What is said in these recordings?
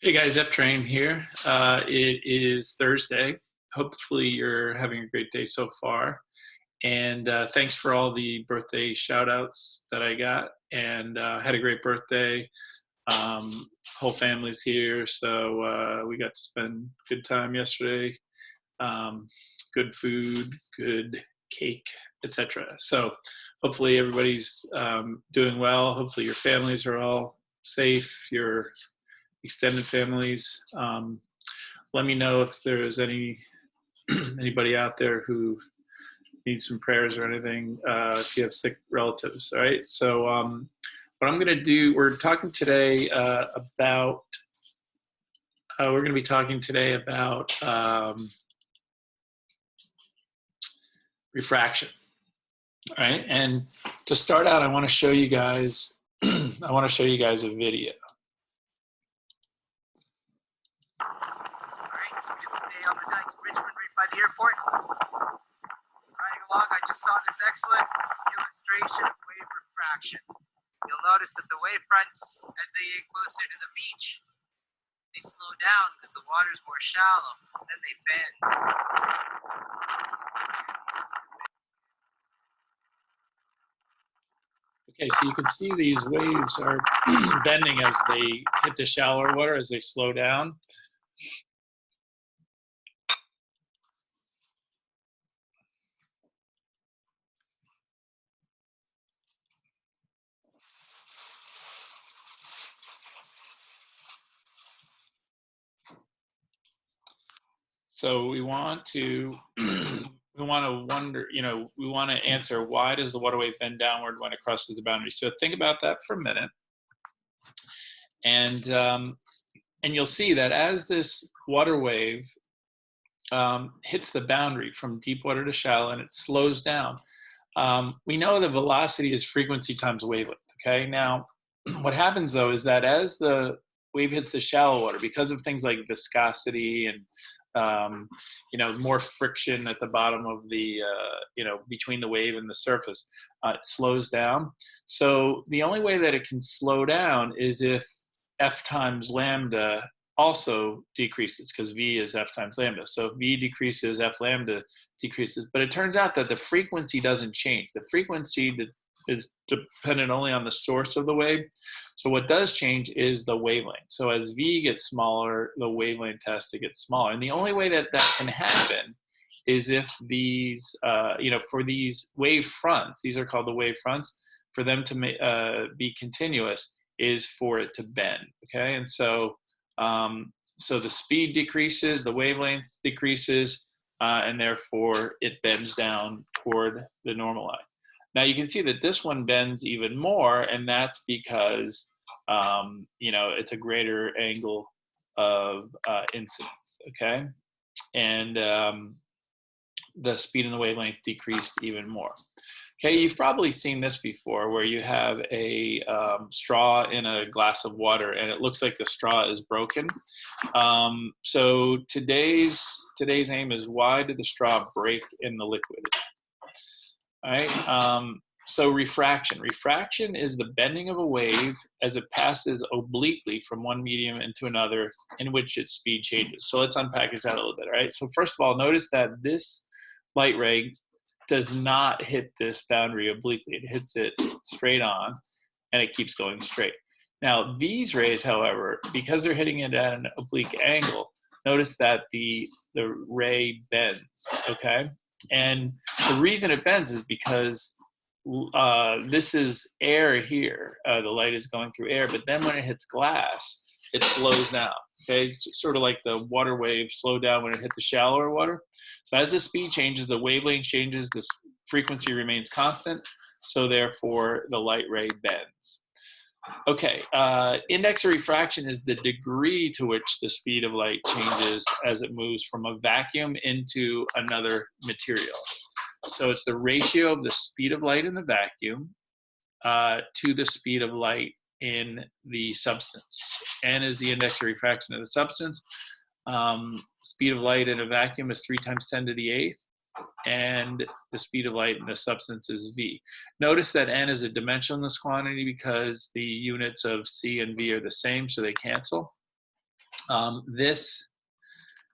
Hey guys, F Train here. It is Thursday. Hopefully you're having a great day so far. And thanks for all the birthday shout outs that I got. And had a great birthday. Whole family's here. So we got to spend good time yesterday. Um, Good food, good cake, etc. So hopefully everybody's doing well. Hopefully your families are all safe. Your extended families. Let me know if there's anybody out there who needs some prayers or anything. If you have sick relatives, all right. So what I'm going to do, we're talking today about. We're going to be talking today about refraction. All right, and to start out, I want to show you guys. I want to show you guys a video. By the airport. Riding along, I just saw this excellent illustration of wave refraction. You'll notice that the wave fronts, as they get closer to the beach, they slow down because the water is more shallow, and then they bend. Okay, so you can see these waves are bending as they hit the shallower water, as they slow down. So we want to wonder, we want to answer, why does the water wave bend downward when it crosses the boundary? So think about that for a minute, and you'll see that as this water wave hits the boundary from deep water to shallow and it slows down, we know the velocity is frequency times wavelength. Okay, now what happens though is that as the wave hits the shallow water, because of things like viscosity and more friction at the bottom of the, between the wave and the surface, it slows down. So the only way that it can slow down is if F times lambda also decreases, because V is F times lambda. So if V decreases, F lambda decreases. But it turns out that the frequency doesn't change. The frequency is dependent only on the source of the wave. So what does change is the wavelength. So as V gets smaller, the wavelength has to get smaller. And the only way that that can happen is if these, for these wave fronts, these are called the wave fronts, for them to be continuous is for it to bend, okay? And so, so the speed decreases, the wavelength decreases, and therefore it bends down toward the normal line. Now you can see that this one bends even more, and that's because it's a greater angle of incidence, okay? And the speed and the wavelength decreased even more. Okay, you've probably seen this before, where you have a straw in a glass of water and it looks like the straw is broken. So today's aim is, why did the straw break in the liquid? All right, so refraction. Refraction is the bending of a wave as it passes obliquely from one medium into another, in which its speed changes. So let's unpackage that a little bit, all right? So first of all, notice that this light ray does not hit this boundary obliquely. It hits it straight on, and it keeps going straight. Now, these rays, however, because they're hitting it at an oblique angle, notice that the ray bends, okay? And the reason it bends is because this is air here. The light is going through air, but then when it hits glass, it slows down. Okay, it's sort of like the water wave slowed down when it hit the shallower water. So as the speed changes, the wavelength changes, the frequency remains constant, so therefore the light ray bends. Okay, index of refraction is the degree to which the speed of light changes as it moves from a vacuum into another material. So it's the ratio of the speed of light in the vacuum to the speed of light in the substance. N is the index of refraction of the substance. Speed of light in a vacuum is 3 times 10 to the 8th, and the speed of light in the substance is V. Notice that N is a dimensionless quantity because the units of C and V are the same, so they cancel. This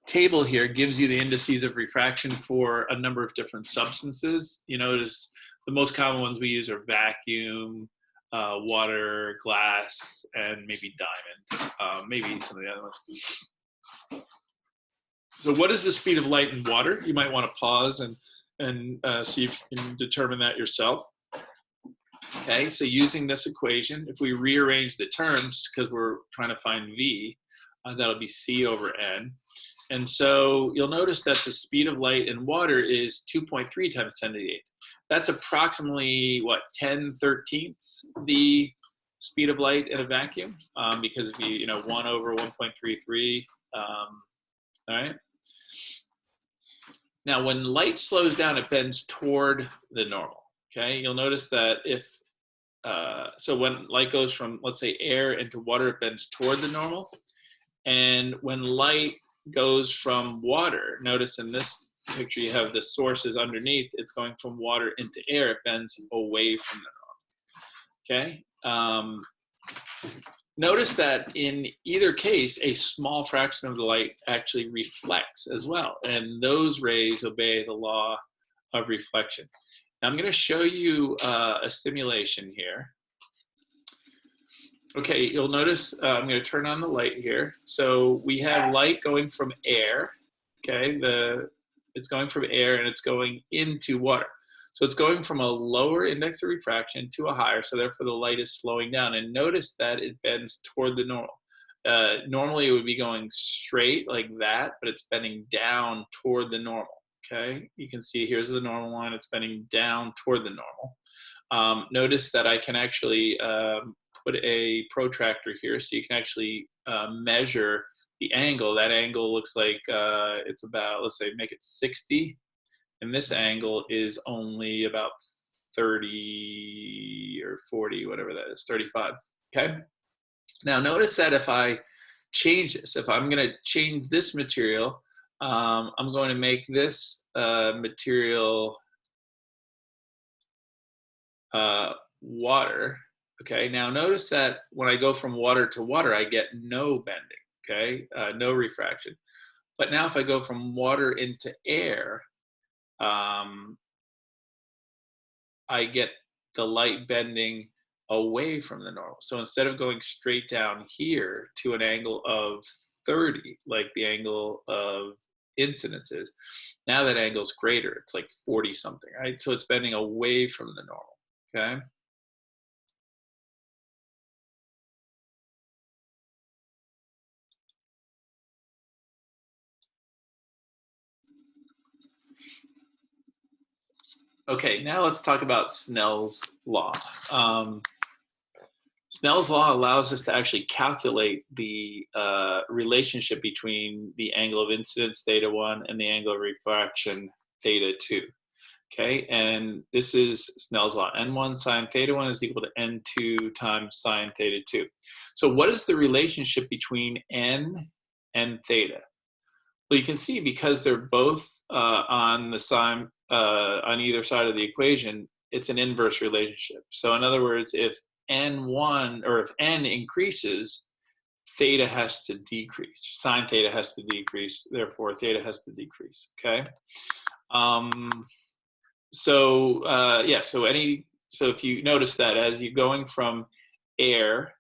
table here gives you the indices of refraction for a number of different substances. You notice the most common ones we use are vacuum, water, glass, and maybe diamond, maybe some of the other ones. So what is the speed of light in water? You might want to pause and see if you can determine that yourself. Okay, so using this equation, if we rearrange the terms, because we're trying to find V, that'll be C over N. And so you'll notice that the speed of light in water is 2.3 times 10 to the 8th. That's approximately, what, 10/13ths the speed of light in a vacuum? Because if you 1 over 1.33, all right? Now, when light slows down, it bends toward the normal, okay? You'll notice that so when light goes from, let's say, air into water, it bends toward the normal. And when light goes from water, notice in this picture you have the sources underneath, it's going from water into air, it bends away from the normal, okay? Notice that in either case, a small fraction of the light actually reflects as well, and those rays obey the law of reflection. Now I'm going to show you a simulation here. Okay, you'll notice I'm going to turn on the light here. So we have light going from air, okay? It's going from air and it's going into water. So it's going from a lower index of refraction to a higher, so therefore the light is slowing down. And notice that it bends toward the normal. Normally it would be going straight like that, but it's bending down toward the normal, okay? You can see here's the normal line, it's bending down toward the normal. Notice that I can actually put a protractor here so you can actually measure the angle. That angle looks like it's about, let's say, make it 60. And this angle is only about 30 or 40, whatever that is, 35, okay? Now notice that if I change this, if I'm gonna change this material, I'm going to make this material water, okay? Now notice that when I go from water to water, I get no bending, okay? No refraction. But now if I go from water into air, I get the light bending away from the normal. So instead of going straight down here to an angle of 30, like the angle of incidence is, now that angle is greater. It's like 40 something, right? So it's bending away from the normal, okay? Okay, now let's talk about Snell's law. Snell's law allows us to actually calculate the relationship between the angle of incidence θ1 and the angle of refraction θ2. Okay, and this is Snell's law. N1 sine θ1 is equal to N2 times sine θ2. So what is the relationship between N and theta? Well, you can see because they're both on the sine, on either side of the equation, it's an inverse relationship. So in other words, if N1, or if N increases, theta has to decrease. Sine theta has to decrease, therefore theta has to decrease, okay? So if you notice that as you're going from air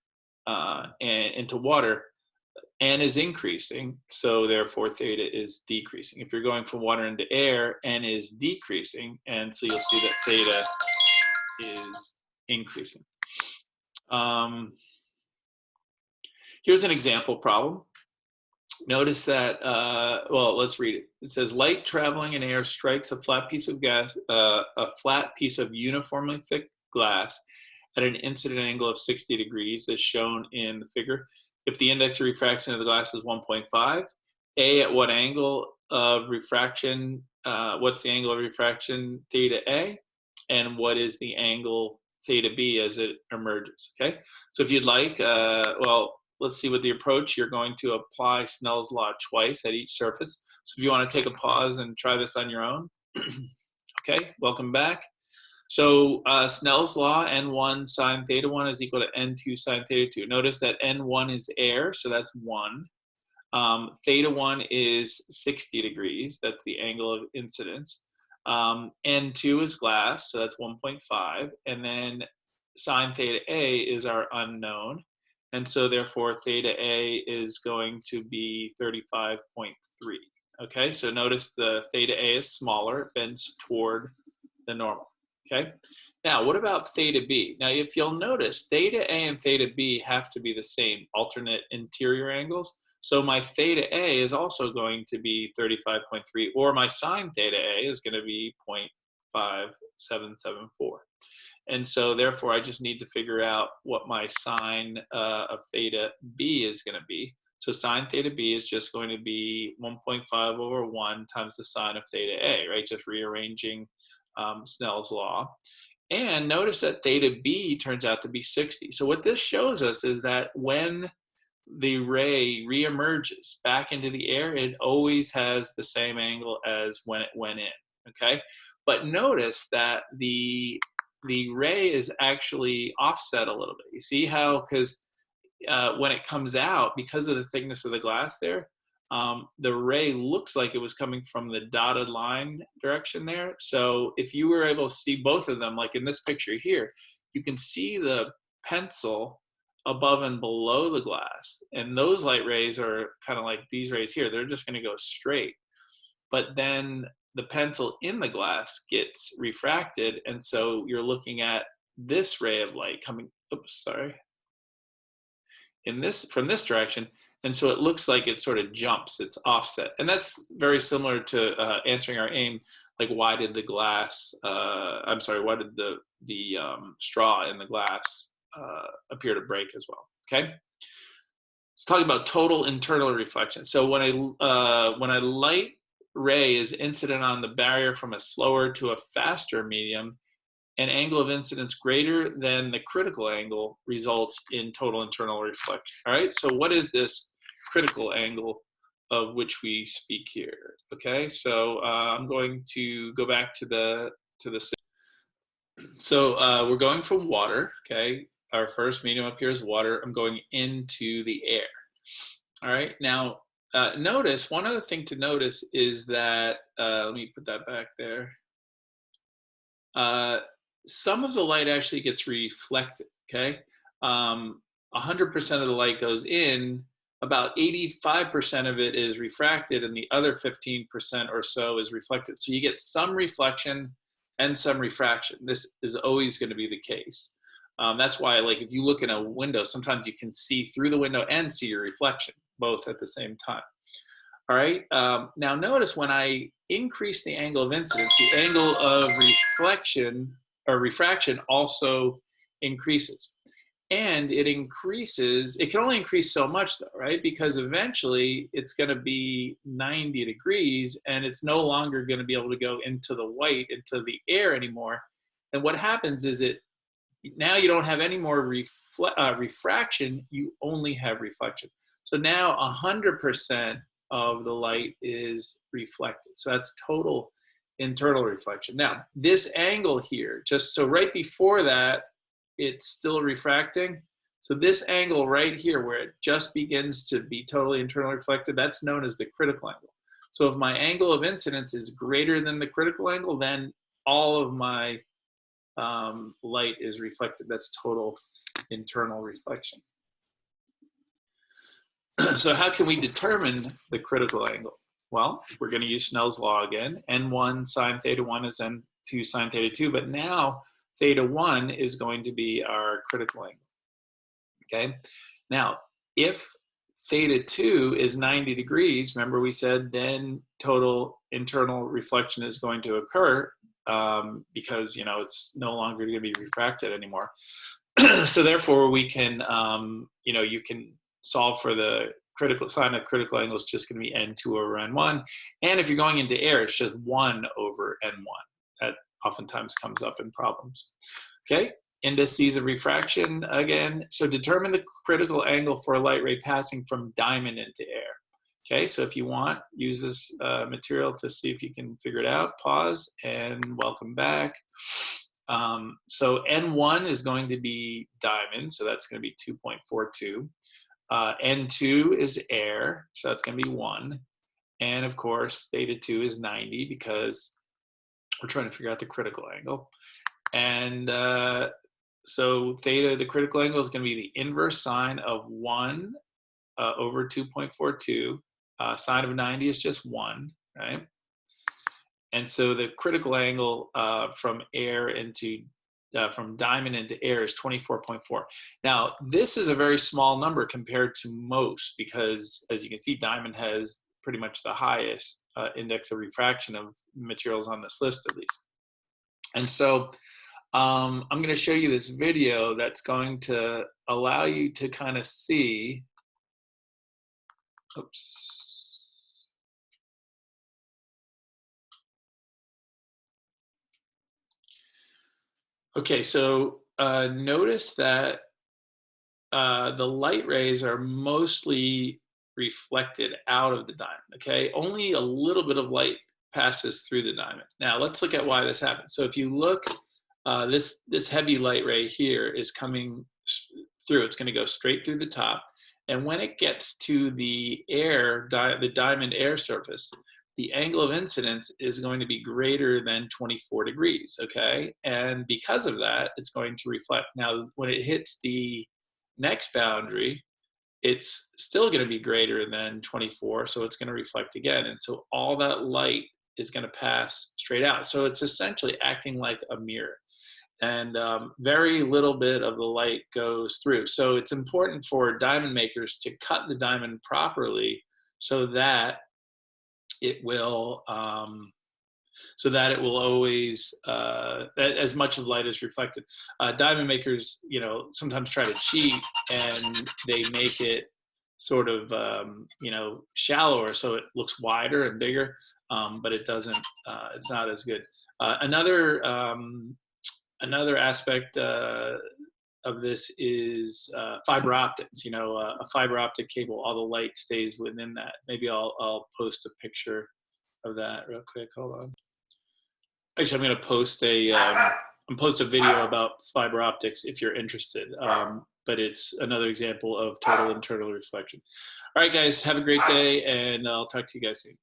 and into water, N is increasing, so therefore theta is decreasing. If you're going from water into air, N is decreasing, and so you'll see that theta is increasing. Here's an example problem. Notice that, well, let's read it. It says, light traveling in air strikes a flat piece of uniformly thick glass at an incident angle of 60 degrees, as shown in the figure. If the index of refraction of the glass is 1.5, A, at what angle of refraction, what's the angle of refraction theta A, and what is the angle theta B as it emerges, okay? So if you'd like, well, let's see with the approach, you're going to apply Snell's law twice at each surface. So if you want to take a pause and try this on your own. Okay, welcome back. So Snell's law, N1 sine θ1 is equal to N2 sine θ2. Notice that N1 is air, so that's 1. Theta 1 is 60 degrees. That's the angle of incidence. N2 is glass, so that's 1.5. And then sine theta A is our unknown. And so therefore theta A is going to be 35.3. Okay, so notice the theta A is smaller, it bends toward the normal. Okay, now what about theta B? Now if you'll notice, theta A and theta B have to be the same, alternate interior angles. So my theta A is also going to be 35.3, or my sine theta A is going to be 0.5774. And so therefore I just need to figure out what my sine of theta B is going to be. So sine theta B is just going to be 1.5 over 1 times the sine of theta A, right? Just rearranging Snell's law. And notice that theta B turns out to be 60. So what this shows us is that when the ray reemerges back into the air, it always has the same angle as when it went in, okay? But notice that the ray is actually offset a little bit. You see how, because when it comes out, because of the thickness of the glass there, the ray looks like it was coming from the dotted line direction there. So if you were able to see both of them, like in this picture here, you can see the pencil above and below the glass. And those light rays are kind of like these rays here. They're just going to go straight. But then the pencil in the glass gets refracted. And so you're looking at this ray of light coming, oops, sorry, in this, from this direction. And so it looks like it sort of jumps, it's offset. And that's very similar to answering our aim, like why did the glass, I'm sorry, why did the straw in the glass appear to break as well, okay? Let's talk about total internal reflection. So when a light ray is incident on the barrier from a slower to a faster medium, an angle of incidence greater than the critical angle results in total internal reflection. All right, so what is this critical angle of which we speak here? Okay, so I'm going to go back to the so we're going from water, okay? Our first medium up here is water. I'm going into the air. All right, now notice, one other thing to notice is that, let me put that back there. Some of the light actually gets reflected, okay? 100% of the light goes in, about 85% of it is refracted, and the other 15% or so is reflected. So you get some reflection and some refraction. This is always going to be the case. That's why, like, if you look in a window, sometimes you can see through the window and see your reflection, both at the same time. All right, now notice when I increase the angle of incidence, the angle of reflection or refraction also increases. And it increases, it can only increase so much though, right? Because eventually it's gonna be 90 degrees and it's no longer gonna be able to go into the white, into the air anymore. And what happens is now you don't have any more refraction, you only have reflection. So now 100% of the light is reflected. So that's total internal reflection. Now, this angle here, just so right before that, it's still refracting. So this angle right here, where it just begins to be totally internally reflected, that's known as the critical angle. So if my angle of incidence is greater than the critical angle, then all of my light is reflected. That's total internal reflection. So how can we determine the critical angle? Well, we're going to use Snell's law again. N1 sine theta 1 is N2 sine theta 2, but now theta 1 is going to be our critical angle. Okay, now if theta 2 is 90 degrees, remember we said then total internal reflection is going to occur because, you know, it's no longer going to be refracted anymore. So therefore we can, you know, you can solve for the critical sine of critical angle is just going to be N2 over N1. And if you're going into air, it's just 1 over N1. That oftentimes comes up in problems. Okay, indices of refraction again. So determine the critical angle for a light ray passing from diamond into air. Okay, so if you want, use this material to see if you can figure it out. Pause and welcome back. So N1 is going to be diamond, so that's going to be 2.42. N2 is air, so that's going to be 1. And of course, theta 2 is 90 because we're trying to figure out the critical angle. And so theta, the critical angle, is going to be the inverse sine of 1 over 2.42. Sine of 90 is just 1, right? And so the critical angle from diamond into air is 24.4. Now, this is a very small number compared to most because, as you can see, diamond has pretty much the highest index of refraction of materials on this list, at least. And so I'm going to show you this video that's going to allow you to kind of see. Oops. Okay, so notice that the light rays are mostly reflected out of the diamond, okay? Only a little bit of light passes through the diamond. Now, let's look at why this happens. So if you look, this heavy light ray here is coming through. It's going to go straight through the top. And when it gets to the the diamond air surface, the angle of incidence is going to be greater than 24 degrees, okay? And because of that, it's going to reflect. Now, when it hits the next boundary, it's still going to be greater than 24, so it's going to reflect again. And so all that light is going to pass straight out. So it's essentially acting like a mirror. And very little bit of the light goes through. So it's important for diamond makers to cut the diamond properly so that it will always as much of light is reflected. Diamond makers, sometimes try to cheat and they make it sort of shallower so it looks wider and bigger, but it doesn't. It's not as good. Another aspect of this is fiber optics. A fiber optic cable, all the light stays within that. Maybe I'll post a picture of that real quick. Hold on. Actually, I'm going to post a video about fiber optics if you're interested. But it's another example of total internal reflection. All right, guys, have a great day, and I'll talk to you guys soon.